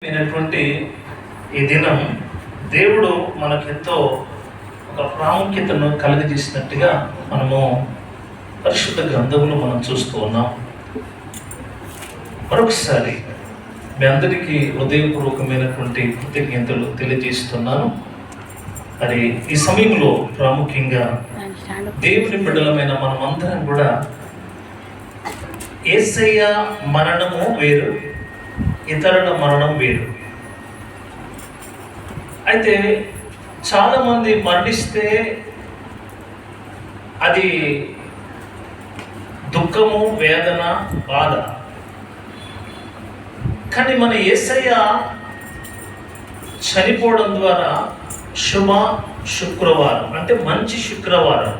అయినటువంటి ఈ దినం దేవుడు మనకెంతో ఒక ప్రాముఖ్యతను కలిగజేసినట్టుగా మనము పరిశుద్ధ గ్రంథంలో మనం చూస్తూ ఉన్నాం. మరొకసారి మీ అందరికీ హృదయపూర్వకమైనటువంటి కృతజ్ఞతలు తెలియజేస్తున్నాను. మరి ఈ సమయంలో ప్రాముఖ్యంగా దేవుని బిడ్డలమైన మనమందరం కూడా యేసయ్య మరణము వేరు, ఇతరుల మరణం వేరు. అయితే చాలామంది మరణిస్తే అది దుఃఖము, వేదన, బాధ. కానీ మన యేసయ్య చనిపోవడం ద్వారా శుభ శుక్రవారం, అంటే మంచి శుక్రవారం.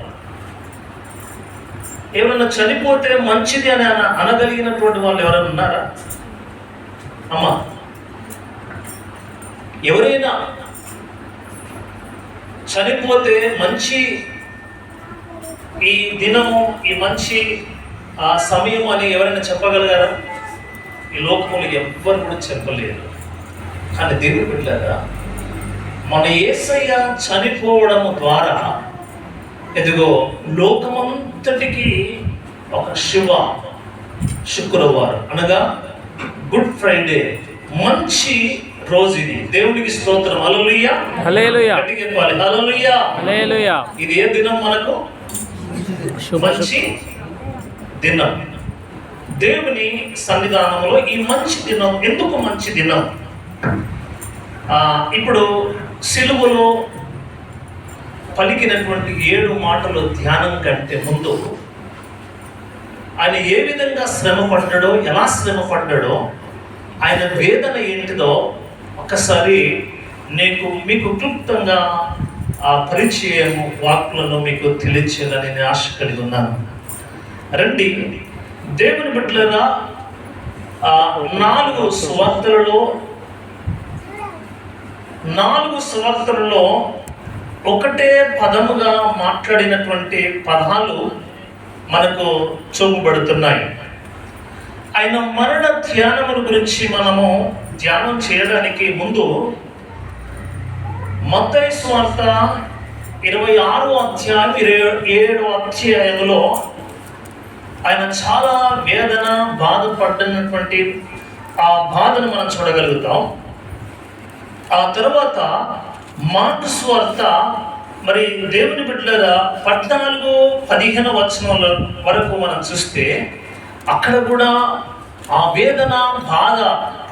ఏమన్నా చనిపోతే మంచిది అని అనగలిగినటువంటి వాళ్ళు ఎవరైనా ఉన్నారా? అమ్మా, ఎవరైనా చనిపోతే మంచి ఈ దినము, ఈ మంచి సమయం అని ఎవరైనా చెప్పగలగారా? ఈ లోకములు ఎవ్వరు కూడా చెప్పలేరు. కానీ దేవుడు బిడ్డలారా, మన యేసయ్య చనిపోవడం ద్వారా ఎదుగో లోకమంతటికి ఒక శుభ శుక్రవారం, అనగా గుడ్ ఫ్రైడే, మంచి రోజు. ఇది దేవునికి స్తోత్రం. హల్లెలూయా, హల్లెలూయా, హల్లెలూయా, హల్లెలూయా. ఇది ఏ దినం? మనకు మంచి దినం. దేవుని సన్నిధానంలో ఈ మంచి దినం ఎందుకు మంచి దినం? ఇప్పుడు సిలువలో పలికినటువంటి 7 మాటలు ధ్యానం కంటే ముందు ఆయన ఏ విధంగా శ్రమ పడ్డాడో, ఎలా శ్రమ పడ్డాడో, ఆయన వేదన ఏంటిదో ఒక్కసారి మీకు క్లుప్తంగా ఆ పరిచయము వాక్కులను మీకు తెలియచేయాలని నేను ఆశ కలిగి ఉన్నాను. రండి, దేవుని బిడ్డలారా, 4 సువార్తలలో ఒకటే పదముగా మాట్లాడినటువంటి పదాలు మనకు చూపబడుతున్నాయి. ఆయన మరణ ధ్యానముల గురించి మనము ధ్యానం చేయడానికి ముందు మత్తయి సువార్త 26వ అధ్యాయం 27వ అధ్యాయంలో ఆయన చాలా వేదన, బాధపడినటువంటి ఆ బాధను మనం చూడగలుగుతాం. ఆ తర్వాత మార్కు సువార్త మరి దేవుని బిడ్డలారా 14-15 వచనాల వరకు మనం చూస్తే అక్కడ కూడా ఆ వేదన, బాధ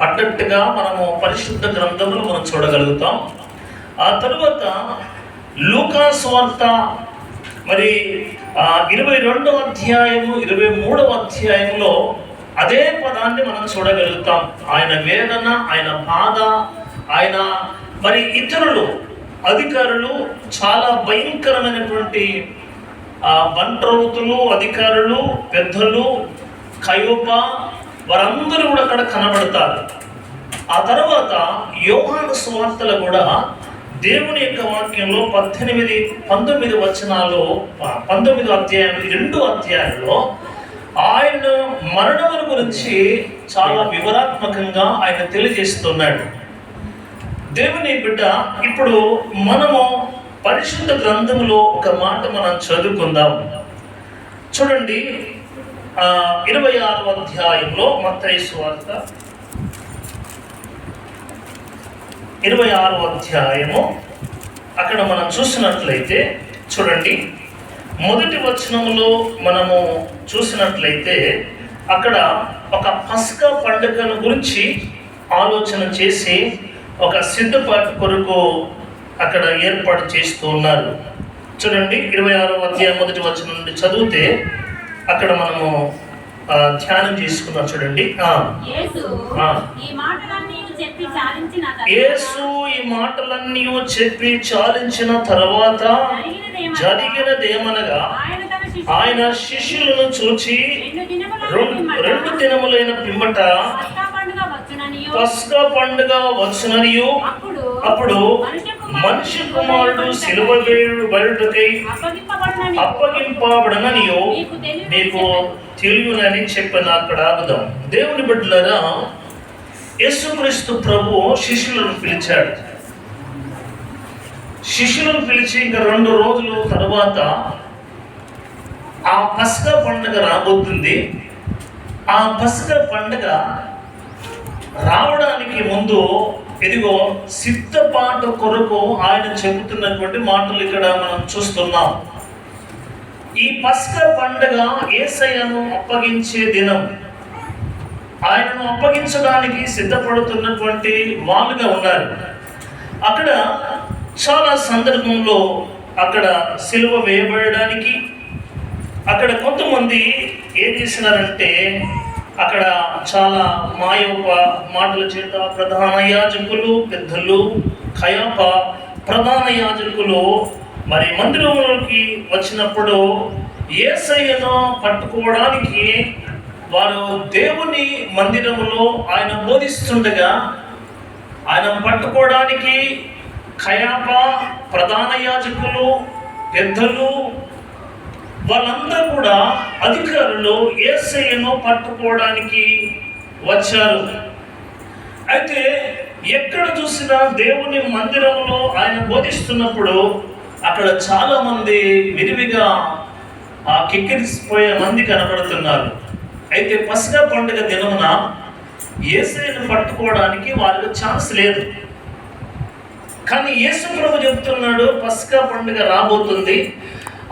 పడ్డట్టుగా మనము పరిశుద్ధ గ్రంథంలో మనం చూడగలుగుతాం. ఆ తరువాత లూకా సువార్త మరి 22వ అధ్యాయము 23వ అధ్యాయంలో అదే పదాన్ని మనం చూడగలుగుతాం. ఆయన వేదన, ఆయన బాధ, ఆయన మరి ఇతరులు అధికారులు, చాలా భయంకరమైనటువంటి బంట్రౌతులు, అధికారులు, పెద్దలు, కయోప, వారందరూ కూడా అక్కడ కనబడతారు. ఆ తర్వాత యోహాను సువార్తలు కూడా దేవుని యొక్క వాక్యంలో 18-19 వచనాలు, 19వ అధ్యాయం 2వ అధ్యాయంలో ఆయన మరణముల గురించి చాలా వివరాత్మకంగా ఆయన తెలియజేస్తున్నాడు. దేవుని బిడ్డ, ఇప్పుడు మనము పరిశుద్ధ గ్రంథంలో ఒక మాట మనం చదువుకుందాం. చూడండి, 26వ అధ్యాయంలో మత్తయి సువార్త 26వ అధ్యాయము అక్కడ మనం చూసినట్లయితే చూడండి, మొదటి వచనంలో మనము చూసినట్లయితే అక్కడ ఒక పస్కా పండుగను గురించి ఆలోచన చేసి ఒక సిద్ధపాటు కొరకు అక్కడ ఏర్పాటు చేస్తూ ఉన్నారు. చూడండి, 26వ అధ్యాయం మొదటి వచనం నుండి చదివితే అక్కడ మనము ధ్యానం చేసుకున్నాం. చూడండి, యేసు ఈ మాటలన్నీ చెప్పి చాలించిన తర్వాత జరిగినదేమనగా ఆయన శిష్యులను చూచి 2 దినములైన పిమ్మట పస్కా పండుగ వచ్చుననియు అప్పుడు మనిషి కుమారుడు సిలువ వేయుటకై అప్పగింపబడననియు మీకు తెలియనని చెప్పిన. అక్కడ ఆగుదాం. దేవుని బిడ్డలారా, యేసుక్రీస్తు ప్రభు శిష్యులను పిలిచాడు. శిష్యులను పిలిచి ఇంకా 2 రోజుల తర్వాత ఆ పస్కా పండుగ రాబోతుంది. ఆ పస్కా పండుగ రావడానికి ముందు ఇదిగో సిద్ధపాటు కొరకు ఆయన చెబుతున్నటువంటి మాటలు ఇక్కడ మనం చూస్తున్నాం. ఈ పస్కా పండుగ యేసయ్యను అప్పగించే దినం. ఆయనను అప్పగించడానికి సిద్ధపడుతున్నటువంటి వాళ్ళుగా ఉన్నారు. అక్కడ చాలా సందర్భంలో అక్కడ సిలువ వేయబడడానికి అక్కడ కొంతమంది ఏం చేసినారంటే అక్కడ చాలా మాయోప మాటల చేత ప్రధాన యాజకులు, పెద్దలు, కయాప ప్రధాన యాజకులు మరి మందిరంలోకి వచ్చినప్పుడు యేసయ్యను పట్టుకోవడానికి వారు దేవుని మందిరంలో ఆయన బోధిస్తుండగా ఆయన పట్టుకోవడానికి కయాప ప్రధాన యాజకులు, పెద్దలు వాళ్ళందరూ కూడా అధికారులు యేసయ్యను పట్టుకోవడానికి వచ్చారు. అయితే ఎక్కడ చూసినా దేవుని మందిరంలో ఆయన బోధిస్తున్నప్పుడు అక్కడ చాలా మంది విరివిగా కిక్కిరిసిపోయే మంది కనబడుతున్నారు. అయితే పస్కా పండుగ దినమున యేసయ్యను పట్టుకోవడానికి వాళ్ళకి ఛాన్స్ లేదు. కానీ యేసు ప్రభు చెప్తున్నాడు, పస్కా పండుగ రాబోతుంది,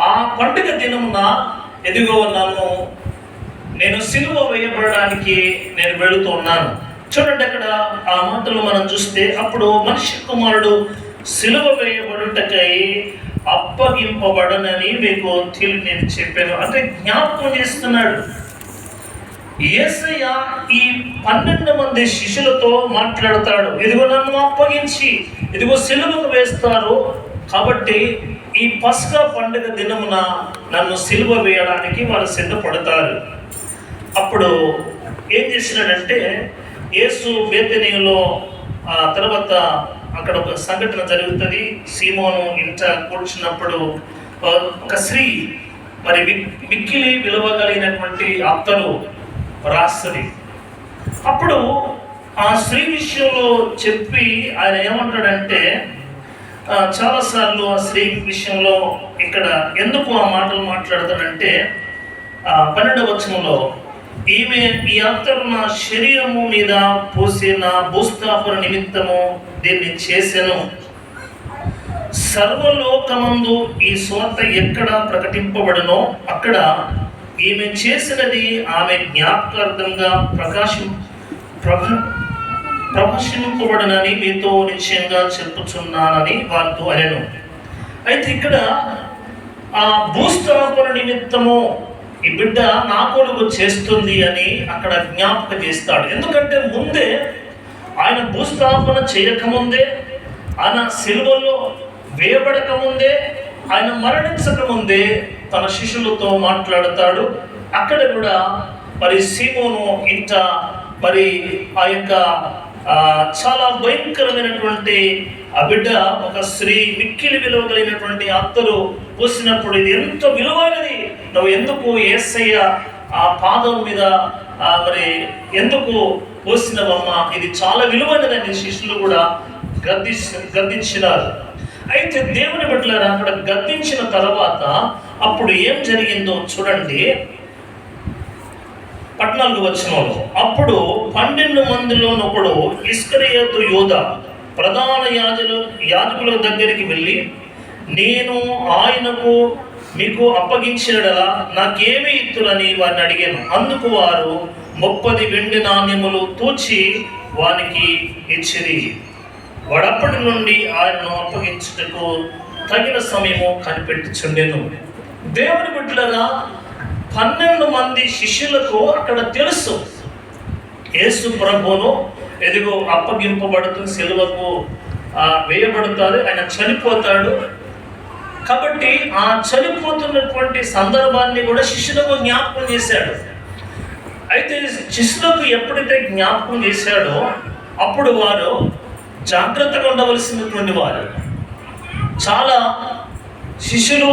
ఆ పండుగ దినమున ఎదిగో నేను సిలువ వేయబడడానికి నేను వెళుతున్నాను. చూడండి అక్కడ ఆ మాటలు మనం చూస్తే, అప్పుడు మనిషి కుమారుడు సిలువ వేయబడుటకై అప్పగింపబడనని మీకు నేను చెప్పాను. అంటే జ్ఞాపకం చేస్తున్నాడు. యేసయ్య ఈ 12 మంది శిష్యులతో మాట్లాడతాడు. ఇదిగో నన్ను అప్పగించి ఇదిగో సిలువకు వేస్తారు, కాబట్టి ఈ పస్కా పండుగ దినమున నన్ను సిలువ వేయడానికి వారు సిద్ధపడతారు. అప్పుడు ఏం చేసినాడంటే, యేసు బేతనీయులో తర్వాత అక్కడ ఒక సంఘటన జరుగుతుంది. సీమోను ఇంట కూర్చున్నప్పుడు ఒక స్త్రీ మరి మిక్కిలి విలువగలిగినటువంటి అత్తరు రాస్తుంది. అప్పుడు ఆ స్త్రీ విషయంలో చెప్పి ఆయన ఏమంటాడంటే, చాలాసార్లు ఆ స్త్రీ విషయంలో ఇక్కడ ఎందుకు ఆ మాటలు మాట్లాడతాడంటే 12వ వచనంలో, ఈమె ఈ అత్తరు నా శరీరము మీద పోసిన భూస్థాపన నిమిత్తము దీన్ని చేసెను. సర్వలోకమందు ఈ సువార్త ఎక్కడ ప్రకటింపబడనో అక్కడ ఈమె చేసినది ఆమె జ్ఞాపకార్థంగా ప్రకాశింపబడనని మీతో నిశ్చయంగా చెప్పుచున్నానని వారితో అనెను. అయితే ఇక్కడ ఆ భూస్థాపన నిమిత్తము ఈ బిడ్డ నా కొడుకు చేస్తుంది అని అక్కడ జ్ఞాపకం చేస్తాడు. ఎందుకంటే ముందే ఆయన భూస్థాపన చేయకముందే, ఆయన సిలువలో వేయబడకముందే, ఆయన మరణించకముందే తన శిష్యులతో మాట్లాడతాడు. అక్కడ కూడా మరి సీమోను ఇంట మరి ఆ యొక్క చాలా భయంకరమైనటువంటి ఆ బిడ్డ ఒక స్త్రీ మిక్కిలి విలువ కలిగినటువంటి అత్తరు పోసినప్పుడు, ఇది ఎంత విలువైనది, నువ్వు ఎందుకు యేసయ్య ఆ పాదం మీద మరి ఎందుకు పోసినవమ్మా, ఇది చాలా విలువైనదని శిష్యులు కూడా గద్దించినారు. అయితే దేవుని బిడ్డలారా, అక్కడ గద్దించిన తర్వాత అప్పుడు ఏం జరిగిందో చూడండి. 14వ వచనంలో, అప్పుడు 12 మందిలోనొకడు ఇస్కరియోతు యూదా ప్రధాన యాజకుల దగ్గరికి వెళ్ళి, నేను ఆయనకు మీకు అప్పగించినడలా నాకేమి ఇత్తురని వారిని అడిగాను. అందుకు వారు 30 వెండి నాణ్యములు తూచి వానికి ఇచ్చిరి. వాడప్పటి నుండి ఆయనను అప్పగించుటకు తగిన సమయము కనిపెట్టుచుండెను. దేవుని బిడ్డలారా, 12 మంది శిష్యులకు అక్కడ తెలుసు యేసు ప్రభువును ఎదుగు అప్పగింపబడుతుంది, సిలువకు వేయబడతాడు, ఆయన చనిపోతాడు. కాబట్టి ఆ చనిపోతున్నటువంటి సందర్భాన్ని కూడా శిష్యులకు జ్ఞాపకం చేశాడు. అయితే శిష్యులకు ఎప్పుడైతే జ్ఞాపకం చేశాడో అప్పుడు వారు జాగ్రత్తగా ఉండవలసినటువంటి వారు. చాలా శిష్యులు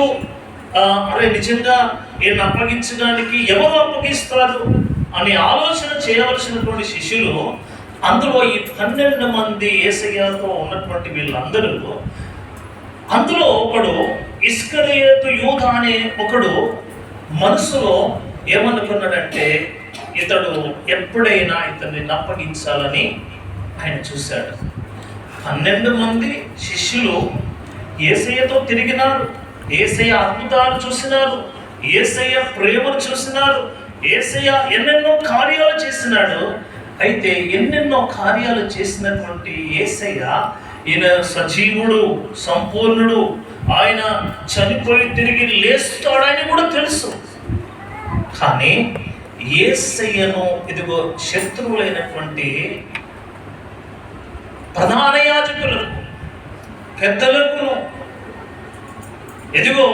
అరే నిజంగా ఈయన అప్పగించడానికి ఎవరు అప్పగిస్తారు అని ఆలోచన చేయవలసినటువంటి శిష్యులు అందులో ఈ 12 మంది యేసయ్యతో ఉన్నటువంటి వీళ్ళందరూ, అందులో ఒకడు ఇస్కరియోతు యూదా అనే ఒకడు మనసులో ఏమనుకున్నాడంటే, ఇతడు ఎప్పుడైనా ఇతన్ని అప్పగించాలని ఆయన చూశాడు. 12 మంది శిష్యులు యేసయ్యతో తిరిగినారు, యేసయ్య అద్భుతాలు చూసినారు, యేసయ్య ప్రేమను చూసినారు, యేసయ్య ఎన్నెన్నో కార్యాలు చేసినాడు. అయితే ఎన్నెన్నో కార్యాలు చేసినటువంటి యేసయ్య, ఈయన సజీవుడు, సంపూర్ణుడు, ఆయన చనిపోయి తిరిగి లేస్తాడని కూడా తెలుసు. కానీ యేసయ్యను ఇదిగో శత్రువులైనటువంటి ప్రధాన యాజకులకు, పెద్దలకు, ఇదిగో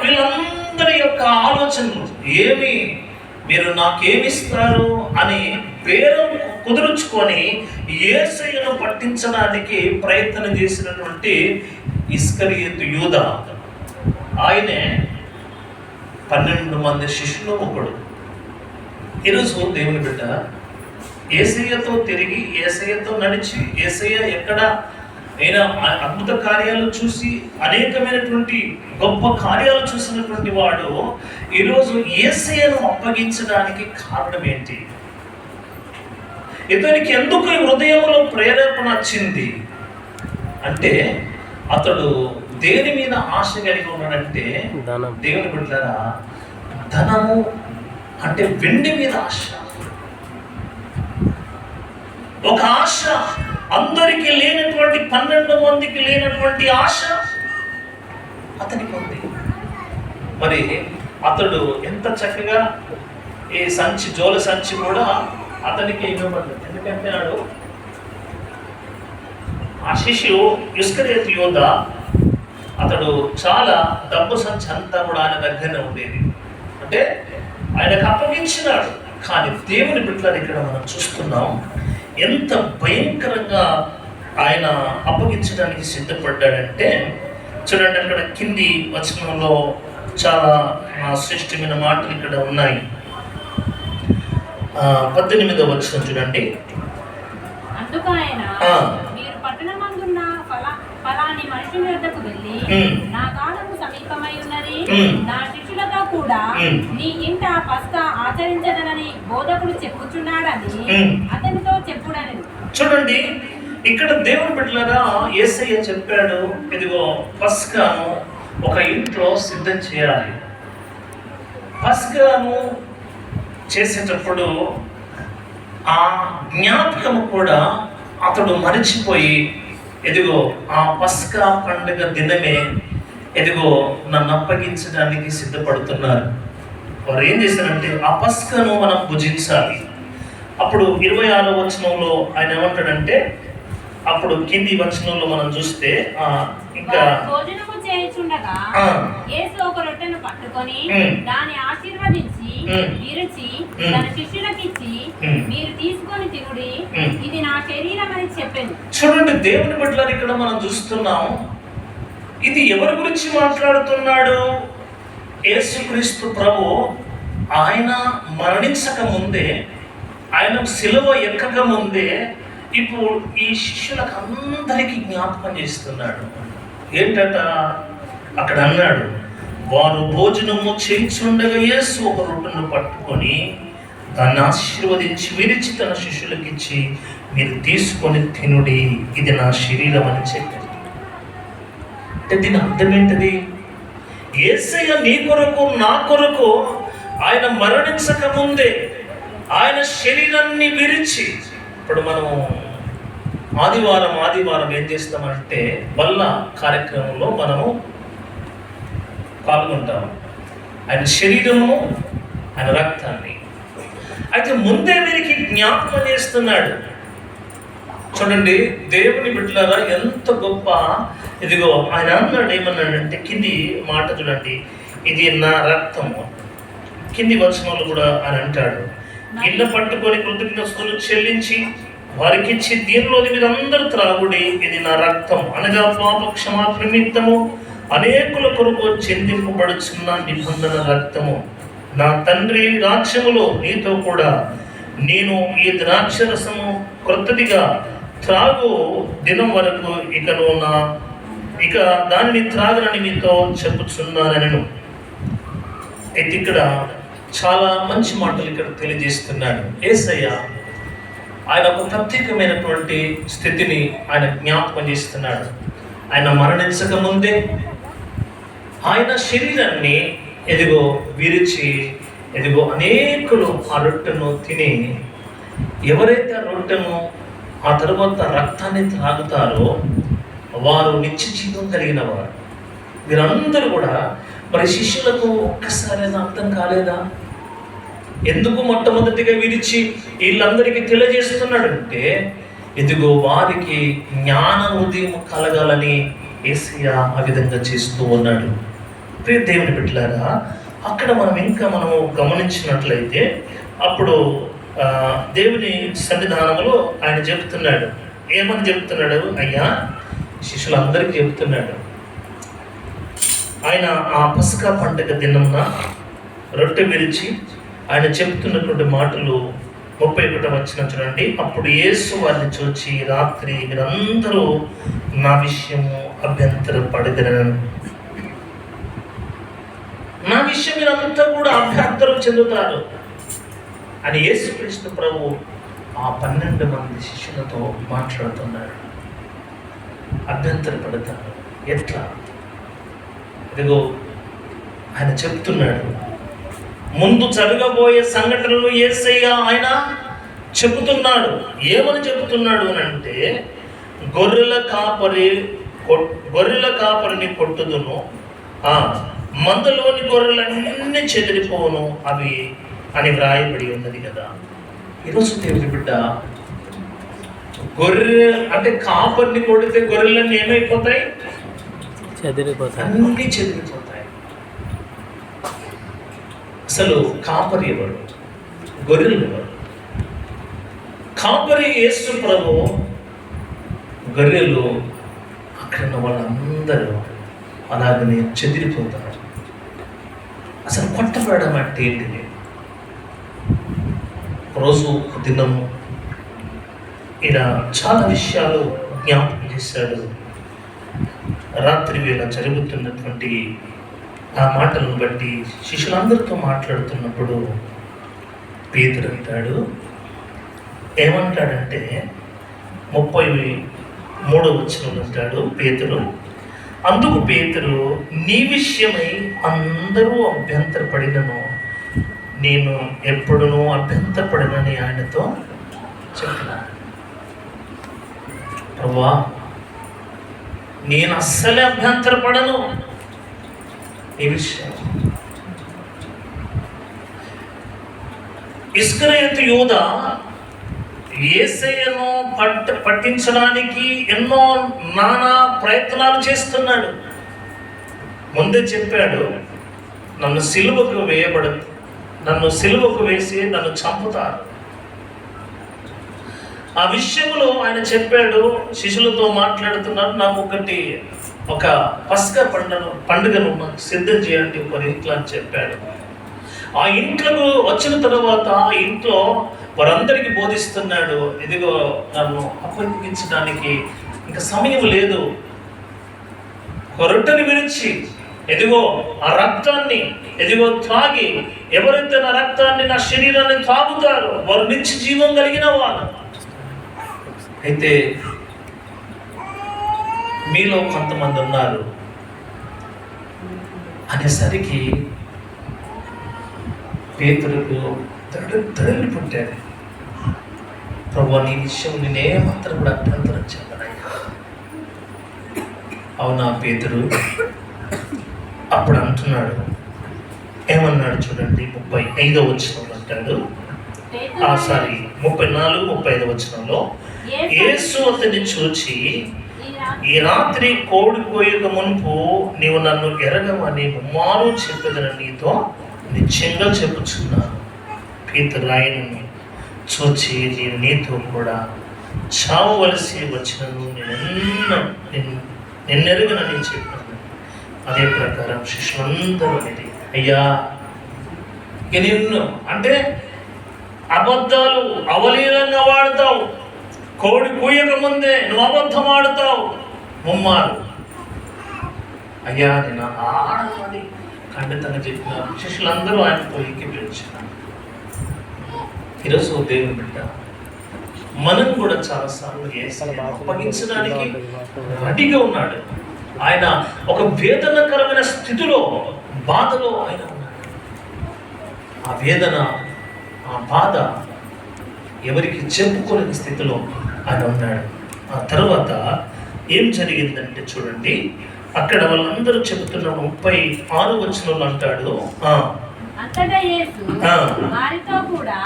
వీళ్ళందరి యొక్క ఆలోచనలు ఏమి, మీరు నాకేమిస్తారు అని బేరం కుదుర్చుకొని యేసయ్యను పట్టించడానికి ప్రయత్నం చేసినటువంటి ఇస్కరియోతు యూదా, ఆయనే 12 మంది శిష్యులు ఒకడు. ఈరోజు దేవుని బిడ్డ యేసయ్యతో తిరిగి, యేసయ్యతో నడిచి, యేసయ్య ఎక్కడ అయినా అద్భుత కార్యాలు చూసి, అనేకమైనటువంటి గొప్ప కార్యాలు చూసినటువంటి వాడు ఈరోజు యేసయ్యను అప్పగించడానికి కారణం ఏంటి? ఇతనికి ఎందుకు ఈ హృదయంలో ప్రేరేపణ వచ్చింది అంటే, అతడు దేని మీద ఆశ కలిగి ఉన్నాడంటే, దేవుని బిడ్డలారా, ధనము అంటే వెండి మీద ఆశ. ఒక ఆశ, అందరికీ లేనటువంటి, 12 మందికి లేనటువంటి ఆశ అతనికి ఉంది. మరి అతడు ఎంత చక్కగా ఈ సంచి, జోల సంచి కూడా అతనికి ఇవ్వబడ్డది. ఎందుకంటే ఆ శిష్యు ఇస్కరియోతు యూదా, అతడు చాలా డబ్బు సంచి అంతా కూడా ఆయన దగ్గరనే ఉండేది. అంటే ఆయనకు అప్పగించినాడు. కానీ దేవుని బిడ్డలు ఇక్కడ మనం చూస్తున్నాం, ఎంత భయంకరంగా ఆయన అప్పగించడానికి సిద్ధపడ్డాడంటే, చూడండి అక్కడ కింది వచనంలో చాలా శ్రేష్టమైన మాటలు ఇక్కడ ఉన్నాయి. 18వ వచనం చూడండి. అందుకు ఆయన, మీరు పట్టణమందున్న ఫలాని మనుషుల వద్దకు వెళ్ళి, నా కాలము సమీపమై ఉన్నది, నా శిష్యులతో కూడా నీ ఇంట పస్కా ఆచరించదనని బోధకుడు చెప్పుచున్నాడని అతనితో చెప్పుడని. చూడండి, ఇక్కడ దేవుని బిడ్డలారా, యేసయ్య చెప్పాడు, ఇదిగో పస్కాను ఒక ఇంట్లో సిద్ధం చేయాలి. పస్కాను చేసేటప్పుడు ఆ జ్ఞాపకము కూడా అతడు మరిచిపోయి, ఇదిగో ఆ పస్కా పండుగ దినమే ఇదిగో నన్ను అప్పగించడానికి సిద్ధపడుతున్నారు. వారు ఏం చేశారంటే, ఆ పస్కాను మనం భుజించాలి. అప్పుడు 26వ వచనంలో ఆయన ఏమంటాడంటే, అప్పుడు కింది వచనంలో మనం చూస్తే ఇంకా భోజనము చేయుచుండగా యేసు ఒక రొట్టెను పట్టుకొని దాన్ని ఆశీర్వదించి విరిచి తన శిష్యులకిచ్చి, మీరు తీసుకొని తినుడి, ఇది నా శరీరం అని చెప్పాను. చూడండి, దేవుని బిడ్డలారా, ఇక్కడ మనం చూస్తున్నాం, ఇది ఎవరి గురించి మాట్లాడుతున్నాడు? యేసుక్రీస్తు ప్రభు ఆయన మరణించక ముందే, ఆయన సిలువ ఎక్కక ముందే ఇప్పుడు ఈ శిష్యులకు అందరికీ జ్ఞాపకం చేస్తున్నాడు. ఏంటట? అక్కడ అన్నాడు, వారు భోజనము చేయించుండగా యేసు ఒక రొట్టెను పట్టుకొని దాన్ని ఆశీర్వదించి విరిచి తన శిష్యులకు ఇచ్చి, మీరు తీసుకొని తినుడి, ఇది నా శరీరం అని చెప్పాడు. అంటే దీని అర్థం ఏంటిది? యేసయ్య నీ కొరకు, నా కొరకు ఆయన మరణించక ముందే ఆయన శరీరాన్ని విరిచి, ఇప్పుడు మనం ఆదివారం ఏం చేస్తామంటే బల్ల కార్యక్రమంలో మనము పాల్గొంటాము. ఆయన శరీరము, ఆయన రక్తాన్ని. అయితే ముందే వీరికి జ్ఞాపకం చేస్తున్నాడు. చూడండి, దేవుని బిడ్డలారా, ఎంత గొప్ప, ఇదిగో ఆయన అన్నాడు, ఏమన్నాడంటే, కింది మాట చూడండి, ఇది నా రక్తము. కింది వచనంలో కూడా ఆయన అంటాడు, గిన్నె పట్టుకొని కృతజ్ఞతలు చెల్లించి వారికిచ్చి, దీనిలోని మీరందరూ త్రాగుడి, ఇది నా రక్తం, అనగా పాప క్షమాపణ నిమిత్తము అనేకుల కొరకు చెందింపబడుచున్న నిబంధన రక్తము. నా తండ్రి రాజ్యములో నీతో కూడా నేను ఈ ద్రాక్షరసము క్రొత్తదిగా త్రాగు దినం వరకు ఇక దానిని త్రాగనని మీతో చెప్పుచున్నానను. అయితే ఇక్కడ చాలా మంచి మాటలు ఇక్కడ తెలియజేస్తున్నాడు యేసయ్య. ఆయన ఒక ప్రత్యేకమైనటువంటి స్థితిని ఆయన జ్ఞాపకం చేస్తున్నాడు. ఆయన మరణించక ముందే ఆయన శరీరాన్ని విరిచి అనేకులు ఆ రొట్టెను తిని, ఎవరైతే ఆ రొట్టెను ఆ తరువాత రక్తాన్ని త్రాగుతారో వారు నిత్య జీవం కలిగిన వారు. వీరందరూ కూడా మరి శిష్యులకు ఒక్కసారైనా అర్థం కాలేదా? ఎందుకు మొట్టమొదటిగా విరిచి వీళ్ళందరికీ తెలియజేస్తున్నాడంటే, వారికి జ్ఞాన హృదయం కలగాలని యేసయ్య ఆ విధంగా చేస్తూ ఉన్నాడు. ప్రియ దేవుని బిడ్డలారా, అక్కడ మనము గమనించినట్లయితే అప్పుడు దేవుని సన్నిధానంలో ఆయన చెప్తున్నాడు. ఏమని చెప్తున్నాడు? అయ్యా, శిష్యులందరికీ చెప్తున్నాడు. ఆయన ఆ పస్కా పండుగ దినమున రొట్టె విరిచి ఆయన చెప్తున్నటువంటి మాటలు 31 వచనం చూడండి. అప్పుడు యేసు వారిని చూచి, రాత్రి మీరందరూ నా విషయము అభ్యంతరపడగలను. నా విషయం మీరంతా కూడా అభ్యంతరం చెందుతారు అని యేసుక్రీస్తు ప్రభు ఆ 12 మంది శిష్యులతో మాట్లాడుతున్నాడు. అభ్యంతరపడతారు ఎట్లా? ఆయన చెప్తున్నాడు. ముందు జరగబోయే సంఘటనలు యేసయ్య ఆయన చెబుతున్నాడు. ఏమని చెబుతున్నాడు అని అంటే, గొర్రెల కాపరిని కొట్టుదును, మందలోని గొర్రెలన్నీ చెదిరిపోవును అవి అని వ్రాయబడి ఉన్నది కదా. ఈరోజు దేవుని బిడ్డ, గొర్రె అంటే కాపరిని కొడితే గొర్రెలన్నీ ఏమైపోతాయి? అన్నీ చెదిరిపోతాయి. అసలు కాపరి ఎవరు? గొర్రెలు ఎవరు? కాపరి యేసు ప్రభు, గొర్రెలు అక్కడ ఉన్న వాళ్ళందరూ అలాగనే చెదిరిపోతారు. అసలు కొట్టబడడం అంటే ఏంటిది? రోజు దినము ఇలా చాలా విషయాలు జ్ఞాపకం చేశాడు. రాత్రి వేళ జరుగుతున్నటువంటి ఆ మాటలను బట్టి శిష్యులందరితో మాట్లాడుతున్నప్పుడు పేతురు అంటాడు, ఏమంటాడంటే 33వ వచనంలో అంటాడు పేతురు, అందుకు పేతురు, నీ విషయమై అందరూ అభ్యంతరపడినను నేను ఎప్పుడునూ అభ్యంతరపడినని ఆయనతో చెప్పినాను. ప్రభువా, నేను అస్సలే అభ్యంతరపడను ఈ విషయం. ఇస్కరియోతు యూదా యేసయ్యను పట్టించడానికి ఎన్నో నానా ప్రయత్నాలు చేస్తున్నాడు. ముందే చెప్పాడు, నన్ను సిలువకు వేసి నన్ను చంపుతారు. ఆ విషయంలో ఆయన చెప్పాడు, శిష్యులతో మాట్లాడుతున్నాడు, నాకు ఒక పస్కా పండుగను సిద్ధం చేయండి ఒక ఇంట్లో అని చెప్పాడు. ఆ ఇంట్లోకి వచ్చిన తర్వాత ఆ ఇంట్లో వారందరికీ బోధిస్తున్నాడు, నన్ను అప్పగించడానికి ఇంకా సమయం లేదు, రొట్టెని విరిచి ఆ రక్తాన్ని త్రాగి ఎవరైతే నా రక్తాన్ని నా శరీరాన్ని త్రాగుతారో వారు నిత్య జీవం కలిగిన వారు. అయితే మీలో కొంతమంది ఉన్నారు అనేసరికి పేతురుకు తడలి పుట్టాడు. ప్రభు, నీ విషయం నేనేమాత్రం కూడా అభ్యంతరం చెప్పనయ్యా. అవునా పేతురు? అప్పుడు అంటున్నాడు, ఏమన్నాడు చూడండి, 35వ వచనంలో అంటాడు, 34-35 వచనంలో, యేసు అతన్ని చూచి, ఈ రాత్రి కోడి కోయక మునుపు నీవు నన్ను ఎరగమని ముమ్మారు చెప్పేదని నీతో నిశ్చయంగా చెప్పుచున్నాను. పేతురు ఆయనను చూచి, నేను నీతో కూడా చావవలసి వచ్చినను నిన్నెరగనని చెప్పాను. అదే ప్రకారం శిష్యులందరూ అనేది, అయ్యా నిన్ను అంటే అబద్ధాలు అవలీలంగా వాడతావు, కోడి కూయక ముందే నువ్వు అబద్ధం ఆడుతావు ముమ్మారు. అయ్యా నేను ఆడని ఖండితంగా చెప్పిన శిష్యులందరూ ఆయనతో ఏకీభవించారు. ఈరోజు దేవుని బిడ్డ, మనం కూడా చాలాసార్లు యేసయ్యను అప్పగించడానికి రెడీగా ఉన్నాడు. ఆయన ఒక వేదనకరమైన స్థితిలో, బాధలో ఆయన ఉన్నాడు. ఆ వేదన, ఆ బాధ ఎవరికి చెప్పుకోలేని స్థితిలో ఆయన ఉన్నాడు. ఆ తర్వాత ఏం జరిగిందంటే చూడండి, అక్కడ వాళ్ళందరూ చెబుతున్న 36వ వచనంలో అంటాడు, అంతటా యేసు వారితో కూడా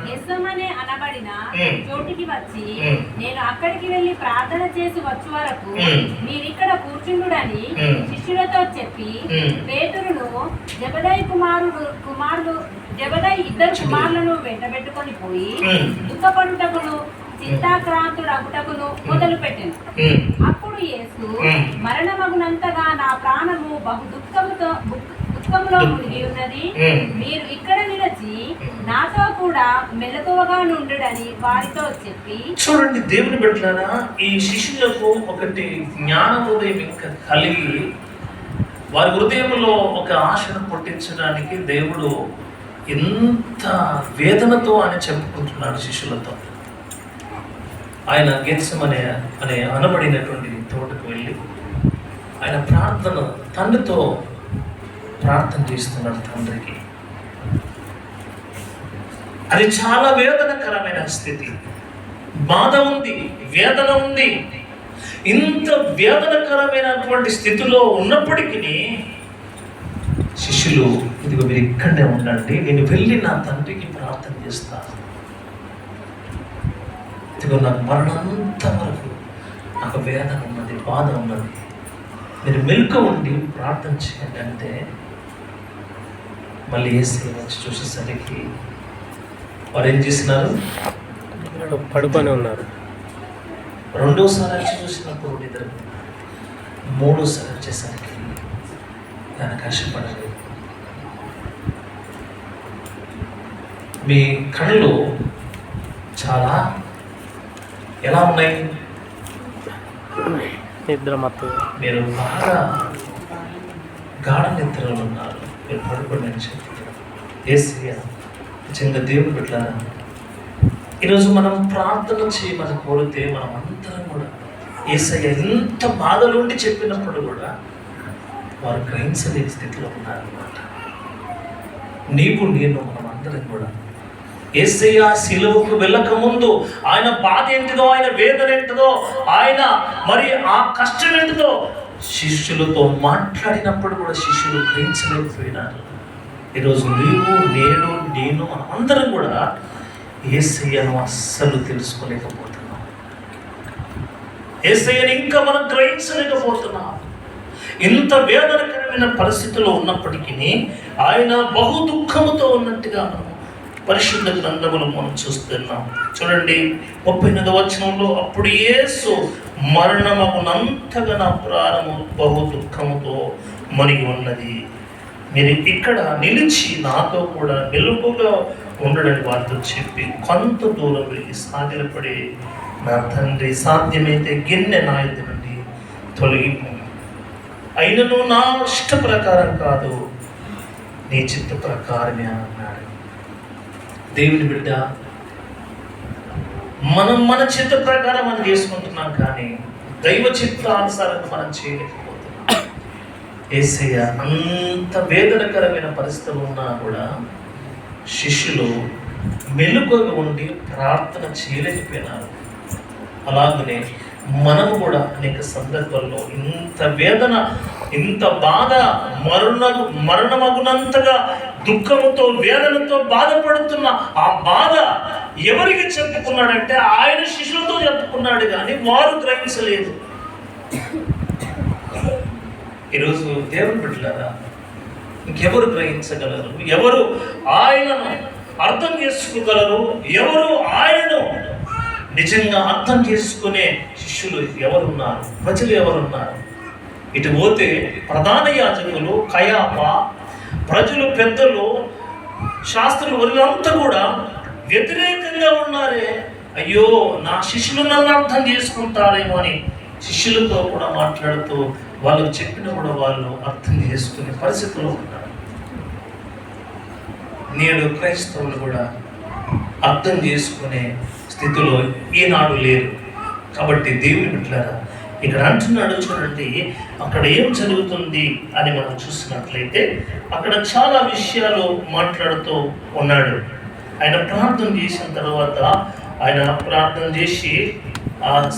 గెత్సేమనే అనబడిన చోటికి వచ్చి, నేను అక్కడికి వెళ్ళి ప్రార్థన చేసి వచ్చే వరకు మీరిక్కడ కూర్చుండుడని శిష్యులతో చెప్పి, పేతురును జెబెదయి ఇద్దరు కుమారులను వెంటబెట్టుకొని పోయి దుఃఖపడుటకును చింతాక్రాంతుడగుటకును మొదలు పెట్టెను. అప్పుడు యేసు, మరణమగునంతగా నా ప్రాణము బహు దుఃఖములో మునిగి ఉన్నది, మీరు ఇక్కడ నిలిచి నాతో కూడా మెలకువగా నుండుడని వారితో చెప్పి. చూడండి దేవుని బిడ్డలారా, ఈ శిష్యులకు ఒకటి జ్ఞానోదయం ఇంకా కలిగి వారి హృదయంలో ఒక ఆశను పుట్టించడానికి దేవుడు ఎంత వేదనతో అని చెప్పుకుంటున్నాడు శిష్యులతో. ఆయన గెత్సేమనే అనే అనబడినటువంటి తోటకు వెళ్ళి ఆయన ప్రార్థన, తండ్రితో ప్రార్థన చేస్తున్నాడు తండ్రికి. అది చాలా వేదనకరమైన స్థితి. బాధ ఉంది, వేదన ఉంది. ఇంత వేదనకరమైనటువంటి స్థితిలో ఉన్నప్పటికీ శిష్యులు, ఇదిగో మీరు ఇక్కడనే ఉండండి, నేను వెళ్ళి నా తండ్రికి ప్రార్థన చేస్తాను. ఇదిగో నాకు మరణంత వరకు నాకు వేదన ఉన్నది, బాధ ఉన్నది, మీరు మెలుకు ఉండి ప్రార్థన చేయండి అంటే, మళ్ళీ యేసయ్య వచ్చి చూసేసరికి వారు ఏం చేసినారు? పడుకొని ఉన్నారు. రెండోసారి వచ్చి చూసినప్పుడు ఇద్దరు, మూడోసారి వచ్చేసరికి ఆయన కష్టపడలేదు. మీ కళ్ళు చాలా ఎలా ఉన్నాయి? నిద్ర మత్తు. మీరు బాగా గాఢ నిద్రలో ఉన్నారు. మీరు పడుకోండి అని చెప్తున్నారు యేసయ్య. నిజంగా దేవుడు బిడ్డలారా, ఈరోజు మనం ప్రార్థన చేయమని కోరితే మనం అందరం కూడా యేసయ్య ఎంత బాధలుండి చెప్పినప్పుడు కూడా వారు గ్రహించలేని స్థితిలో ఉన్నారన్నమాట. నీవు నేను మనం అందరం కూడా యేసయ్య శిలువకు వెళ్ళక ముందు ఆయన బాధ ఏంటిదో, ఆయన వేదన ఏంటిదో, ఆయన మరి ఆ కష్టం ఏంటిదో శిష్యులతో మాట్లాడినప్పుడు కూడా శిష్యులు గ్రహించలేకపోయినారు. ఈరోజు నీవు నేను మనం అందరం కూడా యేసయ్యను అస్సలు తెలుసుకోలేకపోతున్నాం. యేసయ్యను ఇంకా మనం గ్రహించలేకపోతున్నాం. ఇంత వేదనకరమైన పరిస్థితిలో ఉన్నప్పటికీ ఆయన బహు దుఃఖముతో ఉన్నట్టుగా మనం పరిశుద్ధ గ్రంథములు మనం చూస్తున్నాం. చూడండి 38వ వచనంలో, అప్పుడు యేసు, మరణమగునంతగా నా ప్రాణము బహు దుఃఖముతో మునిగి ఉన్నది, మీరు ఇక్కడ నిలిచి నాతో కూడా మెలుకుగా ఉండడని వారితో చెప్పి కొంత దూరం వెళ్ళి సాగిలపడి, నా తండ్రి సాధ్యమైతే గిన్నె నా ఎద్దు నుండి తొలగిపో, అయినను నా ఇష్ట ప్రకారం కాదు నీ చిత్త ప్రకారమే అన్నాడు. దేవుని బిడ్డ, మనం మన చిత్త ప్రకారం మనం చేసుకుంటున్నాం, కానీ దైవ చిత్తానుసారంగా మనం చేయలేకపోతున్నాం. యేసయ్య అంత వేదనకరమైన పరిస్థితులు ఉన్నా కూడా శిష్యులు మెలుకుగా ఉండి ప్రార్థన చేయలేకపోయినారు. అలాగనే మనము కూడా అనేక సందర్భాల్లో ఇంత వేదన, ఇంత బాధ, మరణమగునంతగా దుఃఖముతో వేదనతో బాధపడుతున్న ఆ బాధ ఎవరికి చెప్పుకున్నాడంటే ఆయన శిష్యులతో చెప్పుకున్నాడు, కానీ వారు గ్రహించలేదు. ఈరోజు దేవుని బిడ్డలారా, ఇంకెవరు గ్రహించగలరు? ఎవరు ఆయనను అర్థం చేసుకోగలరు? ఎవరు ఆయనను నిజంగా అర్థం చేసుకునే శిష్యులు ఎవరున్నారు? ప్రజలు ఎవరున్నారు? ఇటు పోతే ప్రధాన యాజకులు, కయాప, ప్రజలు, పెద్దలు, శాస్త్రులు, వీళ్ళంతా కూడా వ్యతిరేకంగా ఉన్నారే. అయ్యో నా శిష్యులు నన్ను అర్థం చేసుకుంటారేమో అని శిష్యులతో కూడా మాట్లాడుతూ వాళ్ళు చెప్పిన కూడా వాళ్ళు అర్థం చేసుకునే పరిస్థితుల్లో ఉన్నారు. నేడు క్రైస్తవులు కూడా అర్థం చేసుకునే స్థితిలో ఈనాడు లేరు. కాబట్టి దేవుని బిడ్డలారా, ఇక్కడ అంటున్నాడు చూడండి, అక్కడ ఏం జరుగుతుంది అని మనం చూసినట్లయితే అక్కడ చాలా విషయాలు మాట్లాడుతూ ఉన్నాడు. ఆయన ప్రార్థన చేసిన తర్వాత ఆయన ప్రార్థన చేసి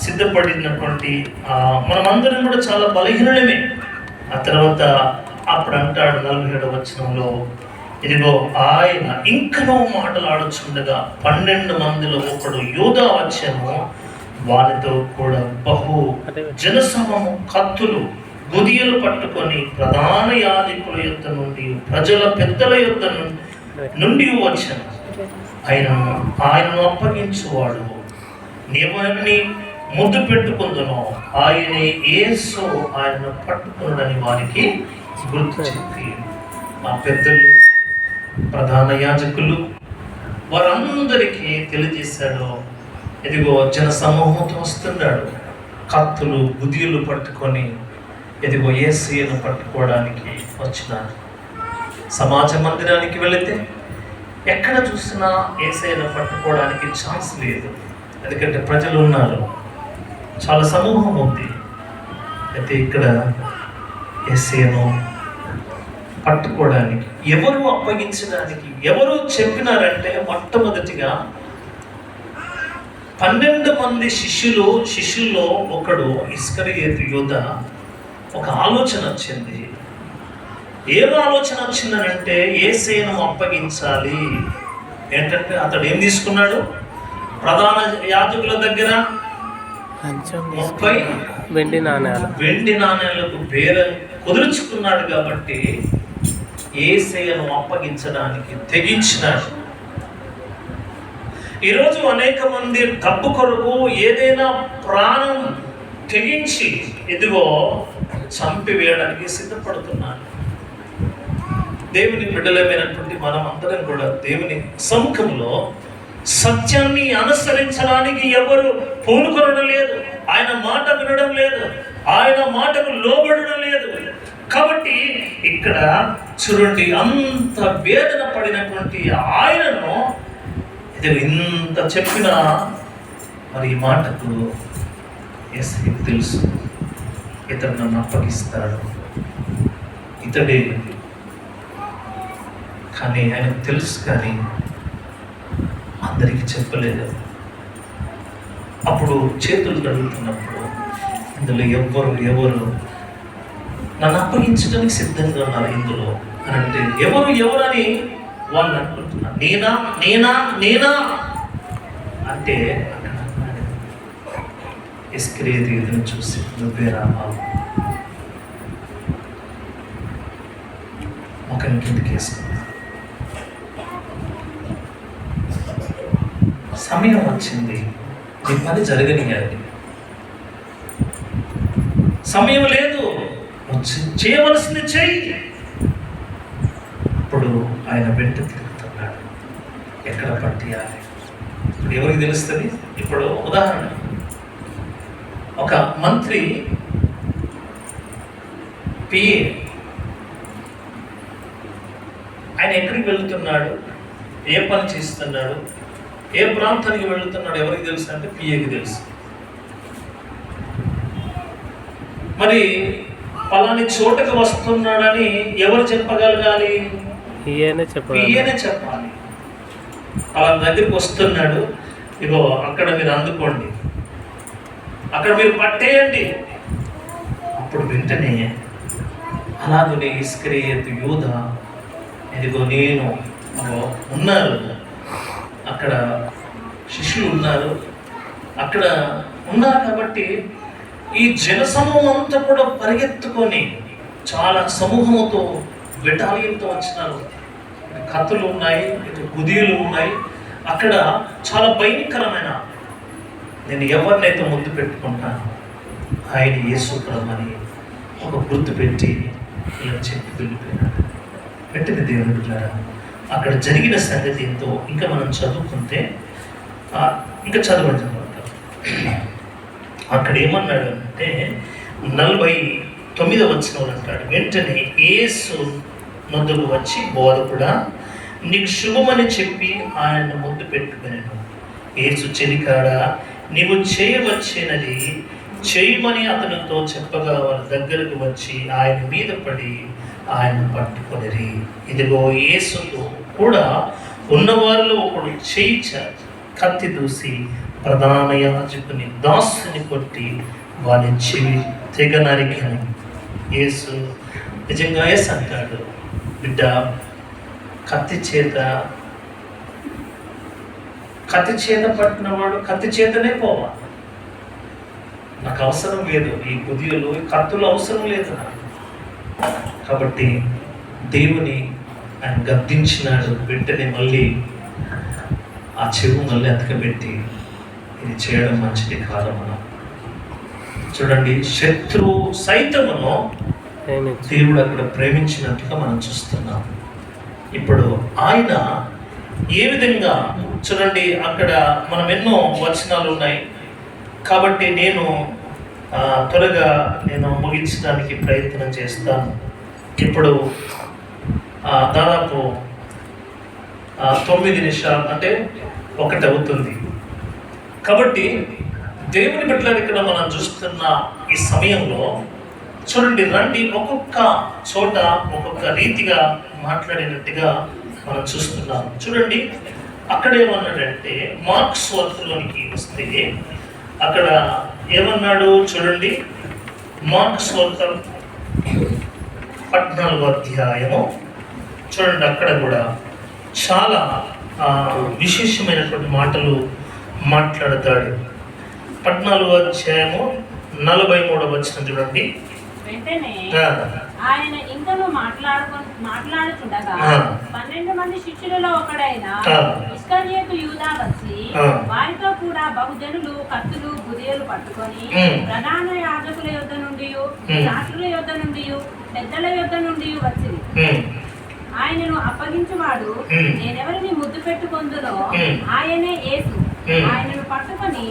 సిద్ధపడినటువంటి మనమందరం కూడా చాలా బలహీనమే. ఆ తర్వాత అప్పుడు అంటాడు 47వ వచనంలో, ఇదిగో ఆయన ఇంకనో మాటలాడుచుండగా 12 మందిలో ఒకడు యూదా వచ్చెను, వారితో కూడా బహు జనసమము కత్తులు గుదియలు పట్టుకొని ప్రధాన యాజకుల యొద్ద నుండి ప్రజల పెద్దల యొద్ద నుండి వచ్చాను. ఆయనను అప్పగించువాడు నీవన్నీ ముద్దు పెట్టుకుందును, ఆయనే యేసు ఆయనను పట్టుకున్నాడని వారికి గుర్తు చెప్పి ఆ పెద్దలు ప్రధాన యాజకులు వారందరికీ తెలియజేశాడు. ఇదిగో జన సమూహంతో వస్తున్నాడు, కత్తులు గుదియలు పట్టుకొని ఇదిగో యేసయ్యను పట్టుకోవడానికి వచ్చినారు. సమాజ మందిరానికి వెళితే ఎక్కడ చూసినా యేసయ్యను పట్టుకోవడానికి ఛాన్స్ లేదు, ఎందుకంటే ప్రజలు ఉన్నారు, చాలా సమూహం ఉంది. అయితే ఇక్కడ యేసయ్యను పట్టుకోవడానికి ఎవరు అప్పగించడానికి ఎవరు చెప్పినారంటే, మొట్టమొదటిగా 12 మంది శిష్యుల్లో ఒకడు ఇస్కరియోతు యూదా ఒక ఆలోచన వచ్చింది. ఏం ఆలోచన వచ్చిందనంటే యేసయ్యను అప్పగించాలి. ఏంటంటే అతడు ఏం తీసుకున్నాడు, ప్రధాన యాజకుల దగ్గర 30 వెండి నాణ్యాలకు బేరం కుదుర్చుకున్నాడు. కాబట్టి యేసయ్యను అప్పగించడానికి తెగించినాడు. ఈరోజు అనేక మంది డబ్బు కొరకు ఏదైనా ప్రాణం తెగించి ఇదిగో చంపివేయడానికి సిద్ధపడుతున్నారు. దేవుని బిడ్డలమైనటువంటి మనం అందరం కూడా దేవుని సముఖంలో సత్యాన్ని అనుసరించడానికి ఎవరు పూనుకొనడం లేదు, ఆయన మాట వినడం లేదు, ఆయన మాటకు లోబడడం లేదు. కాబట్టి ఇక్కడ చూడండి, అంత వేదన పడినటువంటి ఆయనను ఇది ఇంత చెప్పినా మరి ఈ మాటకు యేసయ్యకు తెలుసు, ఇతడు నన్ను అప్పగిస్తాడు, ఇతడే. కానీ ఆయనకు తెలుసు, కానీ అందరికీ చెప్పలేదు. అప్పుడు చేతులు కడుగుతున్నప్పుడు ఇందులో ఎవరు నన్ను అప్పగించడానికి సిద్ధంగా ఉన్నారు ఇందులో అని అంటే ఎవరని వాళ్ళు అనుకుంటున్నారు. నేనా అంటే ఇస్కరియోతును చూసి నువ్వే రావాలి, ముఖం కిందకి వేసుకున్నా. సమయం వచ్చింది, నీ పని జరగనియాలి. సమయం లేదు, చేయవలసింది చెయ్యి. ఇప్పుడు ఆయన వెంట తిరుగుతున్నాడు, ఎక్కడ పట్టియాలి. ఇప్పుడు ఎవరికి తెలుస్తుంది? ఇప్పుడు ఉదాహరణ, ఒక మంత్రి పిఏ ఆయన ఎక్కడికి వెళ్తున్నాడు, ఏ పని చేస్తున్నాడు, ఏ ప్రాంతానికి వెళ్తున్నాడు ఎవరికి తెలుసు అంటే పిఏకి తెలుసు. మరి పలాని చోటకి వస్తున్నాడని ఎవరు చెప్పగలగాలి? పిఏనే చెప్పాలి. అలా దగ్గరికి వస్తున్నాడు, ఇగో అక్కడ మీరు అందుకోండి, అక్కడ మీరు పట్టేయండి. అప్పుడు వెంటనే అలాగనే ఇస్కరియోతు యూదా ఇదిగో నేను ఉన్నారు, అక్కడ శిష్యులు ఉన్నారు, అక్కడ ఉన్నారు. కాబట్టి ఈ జనసమూహం అంతా కూడా పరిగెత్తుకొని చాలా సమూహంతో బెటాలియన్తో వచ్చినారు. కత్తులు ఉన్నాయి, ఇటు గుదియలు ఉన్నాయి. అక్కడ చాలా భయంకరమైన, నేను ఎవరినైతే ముద్దు పెట్టుకుంటాను ఆయన యేసు ప్రభువని ఒక గుర్తు పెట్టి ఇలా చెప్పి వెళ్ళిపోయినాడు. పెట్టిన దేవుని బిడ్డలారా, అక్కడ జరిగిన సంగతి ఎంతో ఇంకా మనం చదువుకుంటే ఇంకా చదవండి అక్కడ ఏమన్నాడు అంటే 49వ వచనంలో అంటాడు, వెంటనే యేసు నొద్దకు వచ్చి బోధకుడా నీకు శుభమని చెప్పి ఆయన ముద్దు పెట్టుకునేను. యేసు చెలికాడా నీవు చేయవచ్చినది చేయమని అతనితో చెప్పగా వారి దగ్గరకు వచ్చి ఆయన మీద పడి ఆయన పట్టుకొనిరి. ఇదిగో యేసుతో కూడా ఉన్నవారిలో ఒకడు చేయి కత్తి దూసి ప్రధాన యాజకుని దాసుని కొట్టి వాని చెవి తెగ నరికాను. యేసు నిజంగా అంటాడు, బిడ్డ కత్తి చేత పట్టినవాడు కత్తి చేతనే పోవాలి. నాకు అవసరం లేదు ఈ కుదియులు కత్తులు అవసరం లేదు నాకు. కాబట్టి దేవుని ఆయన గద్దించినాడు. వెంటనే మళ్ళీ ఆ చెవు మళ్ళీ అతకబెట్టి ఇది చేయడం మంచిది కాదు. మనం చూడండి, శత్రువు సైతమును దేవుడు అక్కడ ప్రేమించినట్టుగా మనం చూస్తున్నాం. ఇప్పుడు ఆయన ఏ విధంగా చూడండి, అక్కడ మనం ఎన్నో వచనాలు ఉన్నాయి కాబట్టి నేను త్వరగా ముగించడానికి ప్రయత్నం చేస్తాను. ఇప్పుడు దాదాపు 9 నిమిషాలు అంటే 1 అవుతుంది. కాబట్టి దేవుని బిడ్డలు ఇక్కడ మనం చూస్తున్న ఈ సమయంలో చూడండి, రండి ఒక్కొక్క చోట ఒక్కొక్క రీతిగా మాట్లాడినట్టుగా మనం చూస్తున్నాం. చూడండి, అక్కడ ఏమన్నాడంటే మార్క్స్ వార్తలోనికి వస్తే అక్కడ ఏమన్నాడు చూడండి, మార్క్స్ వార్త 14వ అధ్యాయము చూడండి, అక్కడ కూడా చాలా విశేషమైనటువంటి మాటలు మాట్లాడతాడు. 14వ అధ్యాయము 43వ వచనం చూడండి. వెంటనే ఆయన ఇంకను మాట్లాడుతుండగా 12 మంది శిష్యులలో ఒకడైన ఇస్కరియోతు యూదా వచ్చి వారితో కూడా బహుజనులు కత్తులు గుదియలు పట్టుకొని ప్రధాన యాజకుల యొద్ద నుండి శాస్త్రుల యొద్ద నుండి పెద్దల యొద్ద నుండి వచ్చింది. ఆయనను అప్పగించువాడు నేనెవరిని ముద్దు పెట్టుకొందునో ఆయనే యేసు. ఆయనను పట్టుకొని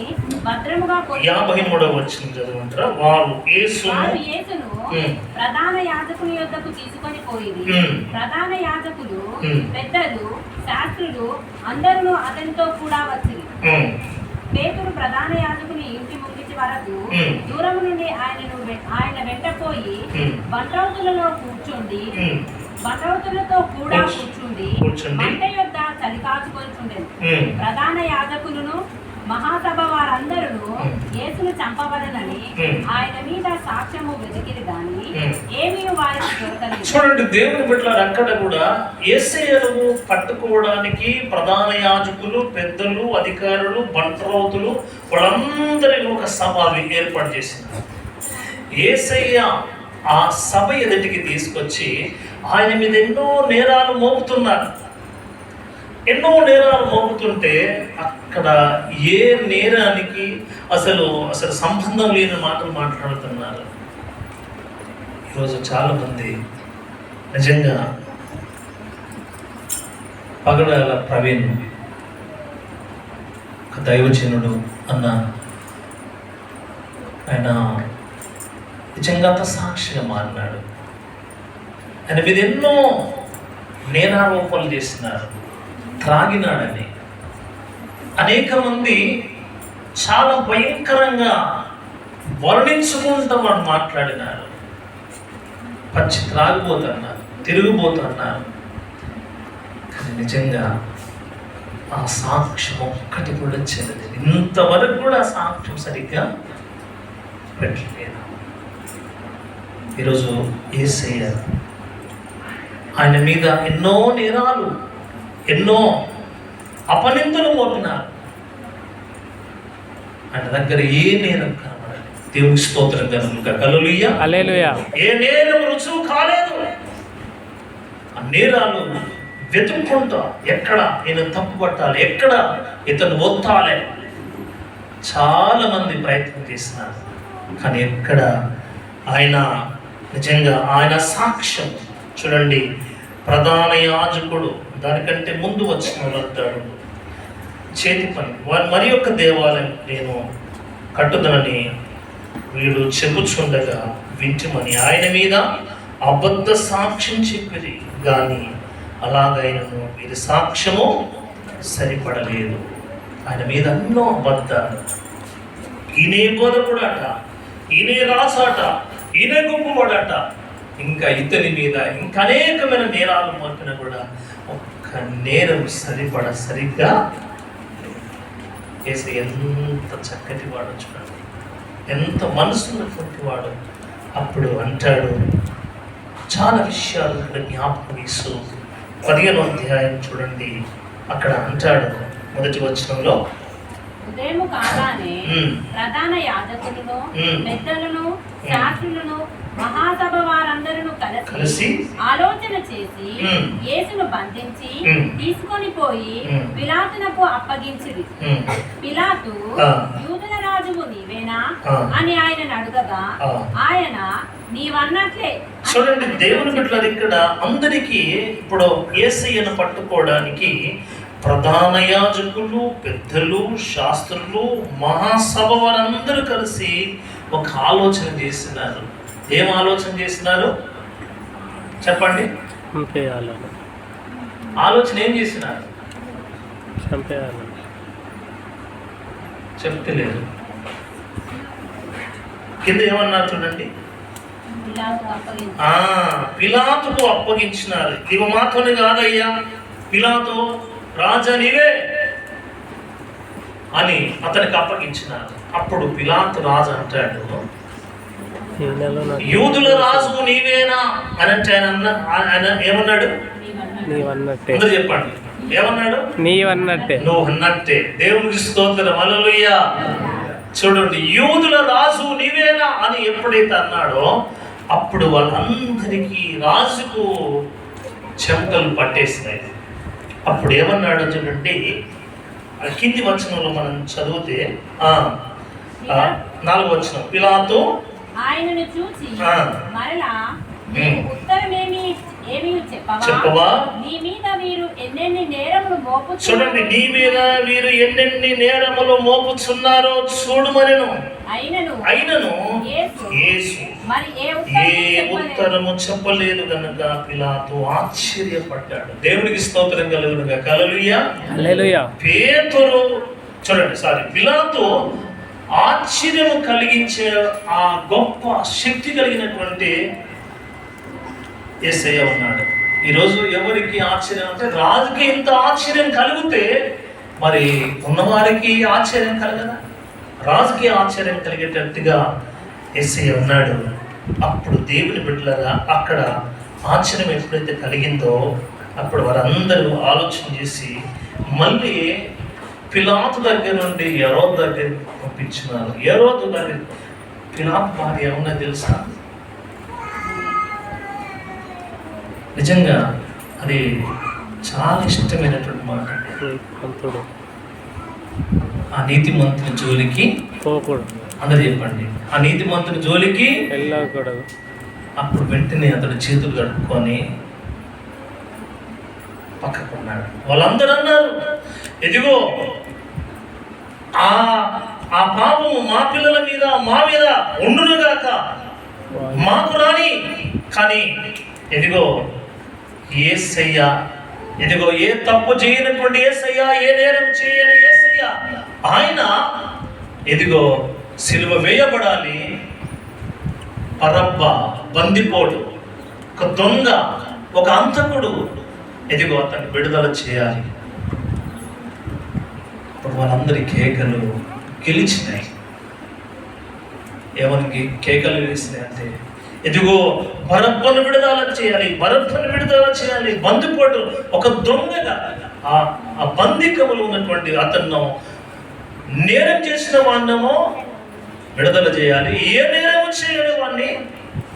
భద్రముగా 53వ వచనం చదవంటారా. వారు యేసును ప్రధాన యాజకుని యొద్దకు తీసుకొని పోయింది. ప్రధాన యాజకులు పెద్దలు శాస్త్రులు అందరూ అతనితో కూడా వచ్చింది. పేతురు ప్రధాన యాజకుని ఇంటి ముగించి వరకు దూరం నుండి ఆయన వెంట పోయి బండవతులతో కూడా కూర్చుండి మంట యొద్ద చలి కాచుకొనిచుండెను. ప్రధాన యాజకులను మహాసభ వారందరూ యేసును చంపవలనని ఆయన మీద సాక్ష్యము వెతికిరి గాని ఏమీ వారికి దొరకలేదు. చూడండి, దేవుని బిడ్డలారా, అక్కడ కూడా యేసయ్యను పట్టుకోవడానికి ప్రధాన యాజకులు, పెద్దలు, అధికారులు, బంట్రౌతులు వాళ్ళందరినీ ఒక సభ ఏర్పాటు చేసినారు. యేసయ్య ఆ సభ ఎదుటికి తీసుకొచ్చి ఆయన మీద ఎన్నో నేరాలు మోపుతున్నారు. ఎన్నో నేరాలు మోపుతుంటే అక్కడ ఏ నేరానికి అసలు సంబంధం లేని మాటలు మాట్లాడుతున్నారు. ఈరోజు చాలామంది నిజంగా పగడాల ప్రవీణ్ ఒక దైవజనుడు అన్న ఆయన నిజంగా సాక్షిగా మారినాడు. ఆయన మీద ఎన్నో నేరారోపణలు చేసినారు. త్రాగినాడని అనేక మంది చాలా భయంకరంగా వర్ణించుకుంటూ వాడు మాట్లాడినారు. పచ్చి త్రాగిపోతున్నారు, తిరిగిపోతున్నారు. కానీ నిజంగా ఆ సాక్ష్యం ఒక్కటి కూడా చెల్లలేదు. ఇంతవరకు కూడా ఆ సాక్ష్యం సరిగ్గా పెట్టలేదు. ఈరోజు యేసయ్య ఆయన మీద ఎన్నో నేరాలు, ఎన్నో అపనిందలు మోపినారు. ఆయన దగ్గర ఏ నేరం కనబడలేదు. దేవునికి స్తోత్రం కనుక హల్లెలూయా. ఏ నేరం రుజువు కాలేదు. ఆ నేరాలు వెతుక్కుంటా ఎక్కడ ఈయన తప్పు పట్టాలి, ఎక్కడ ఇతను ఒత్తాలి చాలా మంది ప్రయత్నం చేసినారు. కానీ ఎక్కడ ఆయన నిజంగా ఆయన సాక్ష్యం చూడండి. ప్రధాన యాజకుడు దానికంటే ముందు వచ్చిన వాళ్ళు అంటాడు, చేతి పని మరి యొక్క దేవాలయం నేను కట్టుదనని వీడు చెప్పుచుండగా వింటుమని ఆయన మీద అబద్ధ సాక్ష్యం చెప్పిరి గాని అలాగైనను వీరి సాక్ష్యము సరిపడలేదు. ఆయన మీద ఎన్నో అబద్ధాలు. ఈయనే బోధకుడట, ఈయనే రాసాట, ఈయనే గొప్పవాడట, ఇంకా ఇతని మీద ఇంకా అనేకమైన నేరాలు మోపిన కూడా ఒక్క నేరం సరిగ్గా చేసి ఎంత చక్కటి వాడు చూడండి, ఎంత మనసున్నటువంటి వాడు. అప్పుడు అంటాడు చాలా విషయాలు ఇక్కడ జ్ఞాపకం ఇస్తూ 15వ అధ్యాయం చూడండి, అక్కడ అంటాడు మొదటి వచనంలో, ఉదయము కాగానే ప్రధాన యాజకులను పెద్దలను శాస్త్రులను మహాసభ వారందరూ కలిసి ఆలోచన చేసి యేసును బంధించి తీసుకొని పోయి పిలాతునకు అప్పగించిరి. పిలాతు యూదుల రాజువు నీవేనా అని ఆయనను అడగగా ఆయన నీవన్నట్లే. చూడండి దేవుని బిడ్డలారా, ఇక్కడ అందరికీ ఇప్పుడు యేసయ్యను పట్టుకోవడానికి ప్రధాన యాజకులు, పెద్దలు, శాస్త్రులు, మహాసభ వారందరూ కలిసి ఒక ఆలోచన చేస్తున్నారు. ఏం ఆలోచన చేస్తున్నారు చెప్పండి? ఆలోచన ఏం చేసినారు? చెప్తలేదు. కింద ఏమన్నారు చూడండి, పిలాతుకు అప్పగించినారు. ఇవి మాతోనే కాదయ్యా, పిలాతు రాజా నీవే అని అతనికి అప్పగించినారు. అప్పుడు పిలాతు రాజు అంటాడు, యూదుల రాజు నీవేనా అని అంటే ఆయన ఏమన్నాడు? అందరూ చెప్పండి, ఏమన్నాడు? నువ్వు అన్నట్టే. దేవునికి స్తోత్రం, హల్లెలూయా. చూడండి, యూదుల రాజు నీవేనా అని ఎప్పుడైతే అన్నాడో అప్పుడు వాళ్ళందరికీ రాజుకు చెమటలు పట్టేసినాయి. అప్పుడు ఏమన్నాడు చూడండి, కింది వచనంలో మనం చదివితే 4వ వచనం, పిలాతు ఆయనను చూచి మరలా ఉత్తరమేమి చెప్పవా? నీ మీద వీరు ఎన్నెన్ని నేరములు మోపుచున్నారు. చూడండి, నీ మీద వీరు ఎన్నెన్ని నేరములు మోపుచున్నారో చూడుమనెను. అయినను యేసు మరి ఏ ఉత్తరము చెప్పలేదు గనుక పిలాతు ఆశ్చర్యపడ్డాడు. దేవునికి స్తోత్రం కలుగును గాక, హల్లెలూయా. పిలాతు ఆశ్చర్యము కలిగించే ఆ గొప్ప శక్తి కలిగినటువంటి యేసయ్య ఉన్నాడు. ఈరోజు ఎవరికి ఆశ్చర్యం అంటే, రాజుకి ఇంత ఆశ్చర్యం కలిగితే మరి ఉన్నవారికి ఆశ్చర్యం కలగదా? రాజుకి ఆశ్చర్యం కలిగేటట్టుగా యేసయ్య ఉన్నాడు. అప్పుడు దేవుని బిడ్డలారా, అక్కడ ఆశ్చర్యం ఎప్పుడైతే కలిగిందో అప్పుడు వారందరూ ఆలోచన చేసి మళ్ళీ పిలాతు దగ్గర నుండి హెరోదు దగ్గరికి పంపించినారు. హెరోదు దగ్గర పిలాతు భార్య ఏమన్నా తెలుసా? నిజంగా అది చాలా ఇష్టమైనటువంటి మాట. ఆ నీతిమంతుని జోలికి పోకూడదు. అందరు చెప్పండి, ఆ నీతిమంతుని జోలికి వెళ్ళకూడదు. అప్పుడు వెంటనే అతడు చేతులు కట్టుకొని పక్కకున్నాడు. వాళ్ళందరూ అన్నారు, ఇదిగో ఆ పాపము మా పిల్లల మీద మా మీద ఉండునుగాక, మాకు రాని. కానీ ఇదిగో యేసయ్య, ఇదిగో ఏ తప్పు చేయనటువంటి యేసయ్య, ఏ నేరం చేయని యేసయ్య, ఆయన ఇదిగో సిలువ వేయబడాలి. పరబ్బ బందిపోటు, ఒక దొంగ, ఒక అంతకుడు, ఇదిగో అతన్ని విడుదల చేయాలి. ఇప్పుడు వాళ్ళందరి కేకలు గెలిచినాయి. ఏమని కేకలు వేసినాయి అంటే, ఇదిగో బరబ్బను విడుదల చేయాలి, బరబ్బను విడుదల చేయాలి. బందిపోటు, ఒక దొంగగా ఆ బందికములు ఉన్నటువంటి అతను నేరం చేసిన వాడినేమో విడుదల చేయాలి, ఏ నేరము చేయని వాడిని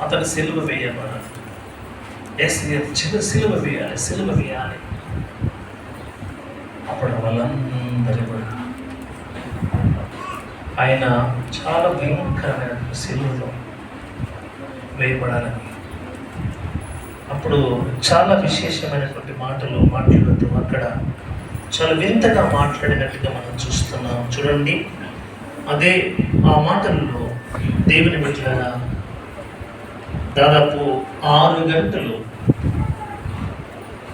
అతను సిలువ వేయబడాలి. సిలువ వేయాలి, సిలువ వేయాలి. అప్పుడు వాళ్ళందరూ కూడా ఆయన చాలా భయంకరమైన సిలువలో వేయబడాలని అప్పుడు చాలా విశేషమైనటువంటి మాటలు మాట్లాడుతూ అక్కడ చాలా వింతగా మాట్లాడినట్టుగా మనం చూస్తున్నాం. చూడండి, అదే ఆ మాటల్లో దేవుని బిడ్డలారా దాదాపు 6 గంటలు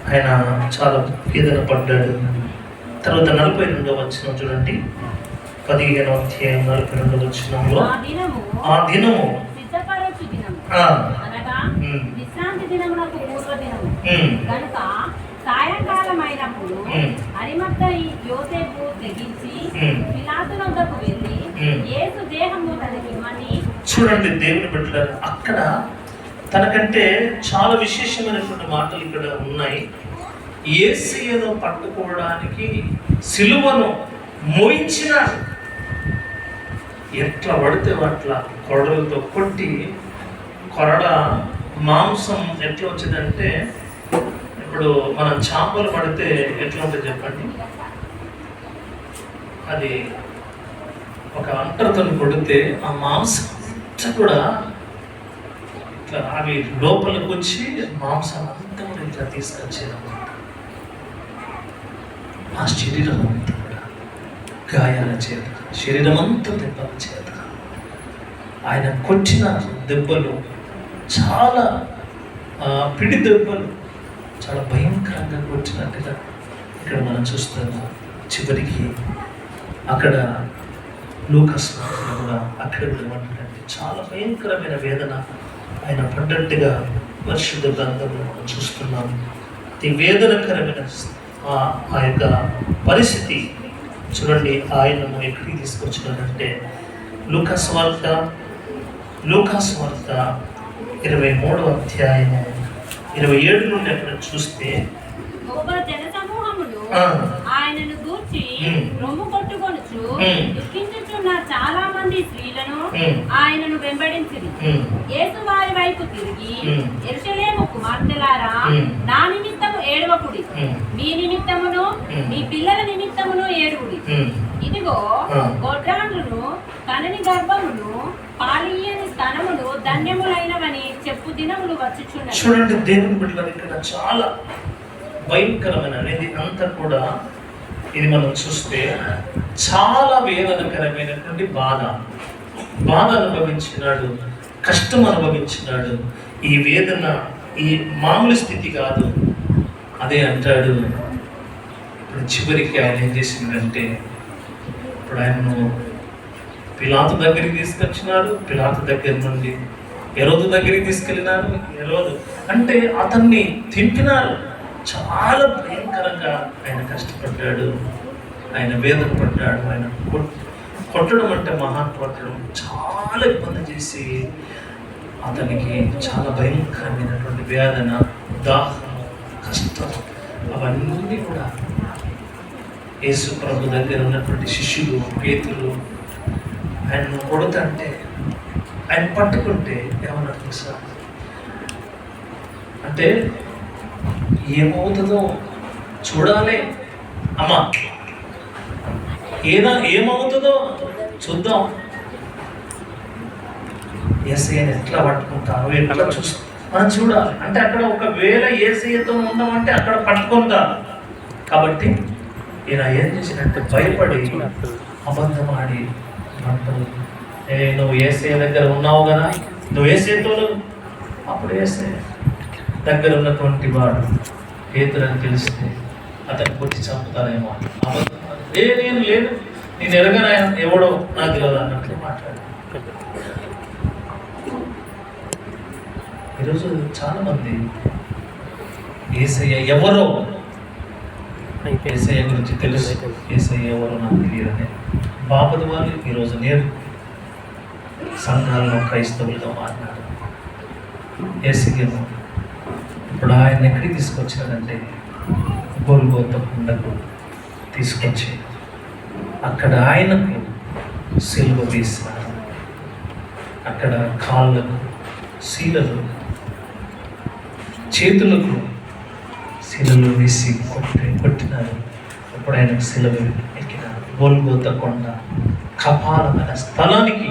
ఆయన చాలా వేదన పడ్డాడు. తర్వాత 42వ వచనం చూడండి, 15వ అధ్యాయం 42వ వచనంలో ఆ దినము సిద్ధపరచు దినము ఆ, అనగా ఉమ్, విశ్రాంతి దినమునకు పూర్వ దినము ఉమ్, కనుక సాయంకాలం అయినప్పుడు ఉమ్, అరిమత్త యోసేపు తెగించి ఉమ్, పిలాతు వద్దకు వెళ్ళి ఉమ్. యేసు దేహము తనకిమ్మని చూడండి దేవుని బిడ్డలారా, అక్కడ తనకంటే చాలా విశేషమైనటువంటి మాటలు ఇక్కడ ఉన్నాయి. యేసయ్యను పట్టుకోవడానికి సిలువను మోయించినాడు. ఎట్లా పడితే అట్లా కొరడలతో కొట్టి, కొరడ మాంసం ఎట్లా వచ్చిందంటే, ఇప్పుడు మనం చేపలు పడితే ఎట్లా ఉంటుంది చెప్పండి, అది ఒక అంటర్తో కొడితే ఆ మాంసం అంతా కూడా ఇట్లా అవి లోపలికి వచ్చి మాంసం అంతా కూడా ఇట్లా తీసుకొచ్చేదన్నమాట. ఆ శరీరం అంతా కూడా గాయాల చేత, శరీరం అంతా దెబ్బల చేత, ఆయన కొట్టిన దెబ్బలు చాలా పిడి దెబ్బలు, చాలా భయంకరంగా కొట్టినట్టుగా ఇక్కడ మనం చూస్తున్నాం. చివరికి అక్కడ లూకాసు కూడా అక్కడ ఏమంటారంటే చాలా భయంకరమైన వేదన ఆయన పడ్డట్టుగా పరిశుద్ధ గ్రంథంలో మనం చూస్తున్నాం. ఈ వేదనకరమైన ఆ యొక్క పరిస్థితి చూడండి, ఆయనను ఎక్కడికి తీసుకొచ్చినారంటే లూకాసు వార్త 23వ అధ్యాయము 27 నుండి అక్కడ చూస్తే గొప్ప జనసమూహములు ఆ, ఆయనను గూర్చి ఉమ్. రొమ్ము కొట్టుకొనుచు ఉమ్. దుఃఖించుచున్న చాలా మంది స్త్రీలను ఉమ్. ఆయనను వెంబడించిరి. ఉమ్, యేసు వారి వైపు తిరిగి ఉమ్. యెరూషలేము కుమార్తెలారా, ఉమ్. నా నిమిత్తము ఏడవకుడి, ఉమ్, మీ నిమిత్తమును ఉమ్. మీ పిల్లల నిమిత్తమును ఏడువుడి. ఉమ్, ఇదిగో ఆ. గొడ్రాండ్రును కనని గర్భమును పాలియని స్తనములు ధన్యములైనవని చెప్పు దినములు వచ్చుచున్నవి. చూడండి దేవుని బిడ్డలు ఇక్కడ చాలా భయంకరమైన అనేది అంతా కూడా ఇది మనం చూస్తే చాలా వేదనకరమైనటువంటి బాధ అనుభవించినాడు, కష్టం అనుభవించినాడు. ఈ వేదన ఈ మామూలు స్థితి కాదు. అదే అంటాడు. ఇప్పుడు చివరికి ఆయన ఏం చేసిందంటే, ఇప్పుడు ఆయనను పిలాతు దగ్గరికి తీసుకొచ్చినారు, పిలాతు దగ్గర నుండి హెరోదు దగ్గరికి తీసుకెళ్ళినారు. హెరోదు అంటే అతన్ని తింపినారు. చాలా భయంకరంగా ఆయన కష్టపడ్డాడు, ఆయన వేదన పడ్డాడు. ఆయన కొట్టడం అంటే కొట్టడం చాలా ఇబ్బంది చేసి అతనికి చాలా భయంకరమైనటువంటి వేదన, దాహం, కష్టం అవన్నీ కూడా యేసు ప్రభు దగ్గర ఉన్నటువంటి శిష్యులు, పేతులు ఆయన కొడుతుంటే, ఆయన పట్టుకుంటే ఏమన్నా తెలుసా అంటే ఏమవుతుందో చూడాలి అమ్మా, ఏమవుతుందో చూద్దాం. యేసయ్యని ఎట్లా పట్టుకుంటారో ఎట్లా మనం చూడాలి. అంటే అక్కడ ఒకవేళ యేసయ్యతో ఉన్నామంటే అక్కడ పట్టుకుంటారు. కాబట్టి ఈయన ఏం చేసినట్టు భయపడి అబద్ధం ఆడి అంటారు, నువ్వు యేసయ్య దగ్గర ఉన్నావు కదా, నువ్వు యేసయ్యతో, అప్పుడు యేసయ్య దగ్గర ఉన్నటువంటి వాడు పేతురు అని తెలిస్తే అతను కొట్టి చంపుతారేమో. అబద్ధం నేను లేదు, నేను ఎరగనా, ఎవడో నాకు తెలియదు అన్నట్లు మాట్లాడు. ఈరోజు చాలా మంది యేసయ్య ఎవరో, యేసయ్య గురించి తెలుసు, యేసయ్య ఎవరో నాకు తెలియదని బాపది వాళ్ళు ఈరోజు నేరు సంఘాల్లో క్రైస్తవులుగా మాట్లాడు. యేసయ్యను ఇప్పుడు ఆయన ఎక్కడికి తీసుకొచ్చారంటే గొల్గోతా కొండకు తీసుకొచ్చి అక్కడ ఆయనకు సిలువ వేసినారు. అక్కడ కాళ్ళకు శీలలు, చేతులకు శిలలు వేసి కొట్టినారు. అప్పుడు ఆయనకు శిలువ ఎక్కినారు. గొల్గోతా కొండ కపాలమైన స్థలానికి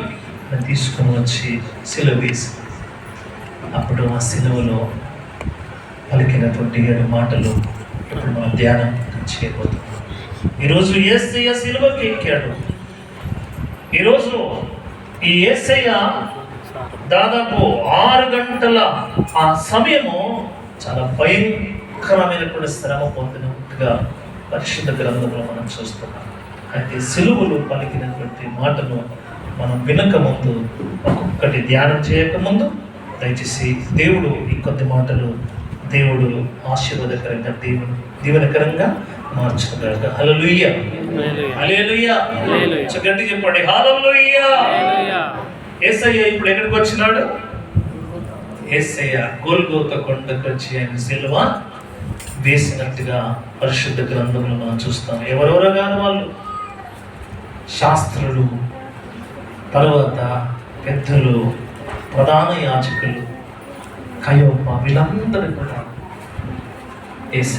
తీసుకొని వచ్చి శిలువ వేసి, అప్పుడు ఆ శిలువలో పలికినటువంటి 7 మాటలు ఇప్పుడు మనం ధ్యానం చేయబోతున్నాం. ఈరోజు యేసయ్య సిలువకి ఎక్కాడు. ఈరోజు ఈ యేసయ్య దాదాపు 6 గంటల ఆ సమయము చాలా భయంకరమైనటువంటి శ్రమ పొందినట్టుగా పరిశుద్ధ గ్రంథంలో మనం చూస్తున్నాం. అయితే సిలువలు పలికినటువంటి మాటను మనం వినక ముందు, ఒక్కొక్కటి ధ్యానం చేయకముందు దయచేసి దేవుడు ఈ కొద్ది మాటలు దేవుడు ఆశీర్వాదకరంగా దీవెనకరంగా మార్చుకున్నాడు. హల్లెలూయా, హల్లెలూయా. గట్టి చెప్పండి, హల్లెలూయా. యేసయ్య ఇప్పుడు ఎక్కడికి వచ్చినాడు? యేసయ్య గోల్గోతా కొండకు వచ్చి ఆయన సిలువ వేసినట్టుగా పరిశుద్ధ గ్రంథంలో మనం చూస్తాం. ఎవరెవరో కాదు వాళ్ళు, శాస్త్రులు, తర్వాత పెద్దలు, ప్రధాన యాజకులు, కయోప, వీళ్ళందరూ కూడా యేసయ్య